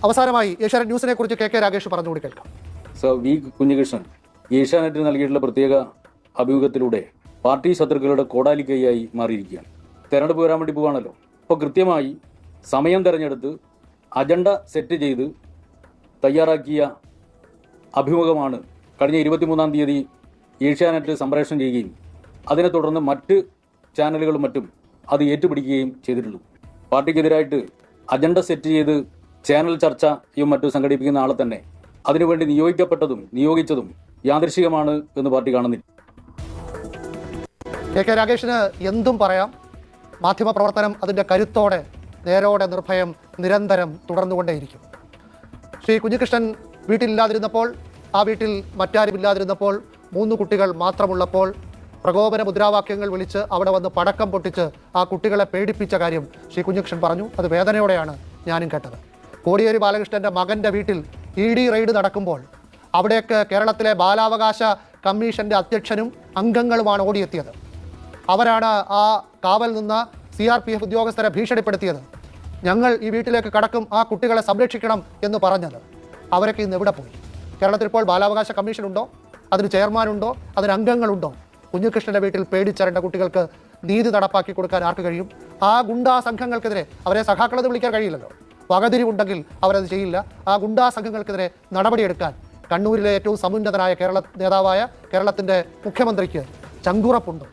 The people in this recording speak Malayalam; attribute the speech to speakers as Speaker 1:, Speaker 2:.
Speaker 1: അവസാനമായി ഏഷ്യാനെറ്റ് ന്യൂസിനെ കുറിച്ച് കെ രാഗേഷ് പറഞ്ഞുകൂടി കേൾക്കാം.
Speaker 2: സർ വി കുഞ്ഞികൃഷ്ണൻ ഏഷ്യാനെറ്റിന് നൽകിയിട്ടുള്ള പ്രത്യേക അഭിമുഖത്തിലൂടെ പാർട്ടി ശത്രുക്കളുടെ കോടാലിക്കൈയായി മാറിയിരിക്കുകയാണ്. തെരഞ്ഞെടുപ്പ് വരാൻ വേണ്ടി പോവാണല്ലോ. അപ്പോൾ കൃത്യമായി സമയം തിരഞ്ഞെടുത്ത് അജണ്ട സെറ്റ് ചെയ്ത് തയ്യാറാക്കിയ അഭിമുഖമാണ് കഴിഞ്ഞ 23-ാം തീയതി ഏഷ്യാനെറ്റ് സംപ്രേഷണം ചെയ്യുകയും അതിനെ തുടർന്ന് മറ്റ് ചാനലുകളും മറ്റും അത് ഏറ്റുപിടിക്കുകയും ചെയ്തിട്ടുള്ളൂ. പാർട്ടിക്കെതിരായിട്ട് അജണ്ട സെറ്റ് ചെയ്ത് ചാനൽ ചർച്ചയും മറ്റും സംഘടിപ്പിക്കുന്ന ആളെ തന്നെ അതിനുവേണ്ടി നിയോഗിച്ചതും യാദൃശികമാണ് എന്ന് പാർട്ടി കാണുന്നില്ല.
Speaker 1: കെ രാഗേഷിന് എന്തും പറയാം. മാധ്യമപ്രവർത്തനം അതിൻ്റെ കരുത്തോടെ നേരോടെ നിർഭയം നിരന്തരം തുടർന്നുകൊണ്ടേയിരിക്കും. ശ്രീ കുഞ്ഞികൃഷ്ണൻ വീട്ടിലില്ലാതിരുന്നപ്പോൾ, ആ വീട്ടിൽ മറ്റാരുമില്ലാതിരുന്നപ്പോൾ, 3 കുട്ടികൾ മാത്രമുള്ളപ്പോൾ പ്രകോപന മുദ്രാവാക്യങ്ങൾ വിളിച്ച് അവിടെ വന്ന് പടക്കം പൊട്ടിച്ച് ആ കുട്ടികളെ പേടിപ്പിച്ച കാര്യം ശ്രീ കുഞ്ഞികൃഷ്ണൻ പറഞ്ഞു. അത് വേദനയോടെയാണ് ഞാനും കേട്ടത്. കോടിയേരി ബാലകൃഷ്ണൻ്റെ മകൻ്റെ വീട്ടിൽ ED റെയ്ഡ് നടക്കുമ്പോൾ അവിടേക്ക് കേരളത്തിലെ ബാലാവകാശ കമ്മീഷൻ്റെ അധ്യക്ഷനും അംഗങ്ങളുമാണ് ഓടിയെത്തിയത്. അവരാണ് ആ കാവൽ നിന്ന CRPF ഉദ്യോഗസ്ഥരെ ഭീഷണിപ്പെടുത്തിയത്. ഞങ്ങൾ ഈ വീട്ടിലേക്ക് കടക്കും, ആ കുട്ടികളെ സംരക്ഷിക്കണം എന്ന് പറഞ്ഞത്. അവരൊക്കെ ഇന്ന് എവിടെ പോയി? കേരളത്തിൽ ഇപ്പോൾ ബാലാവകാശ കമ്മീഷൻ ഉണ്ടോ? അതിന് ചെയർമാനുണ്ടോ? അതിന് അംഗങ്ങളുണ്ടോ? കുഞ്ഞികൃഷ്ണൻ്റെ വീട്ടിൽ പേടിച്ചരണ്ട കുട്ടികൾക്ക് നീതി നടപ്പാക്കി കൊടുക്കാൻ ആർക്ക് കഴിയും? ആ ഗുണ്ടാ സംഘങ്ങൾക്കെതിരെ, അവരെ സഖാക്കളെന്ന് വിളിക്കാൻ കഴിയില്ലല്ലോ, വകതിരിവുണ്ടെങ്കിൽ അവരത് ചെയ്യില്ല. ആ ഗുണ്ടാ സംഘങ്ങൾക്കെതിരെ നടപടിയെടുക്കാൻ കണ്ണൂരിലെ ഏറ്റവും സമുന്നതനായ നേതാവായ കേരളത്തിൻ്റെ മുഖ്യമന്ത്രിക്ക് ചങ്കുറപ്പുണ്ടോ?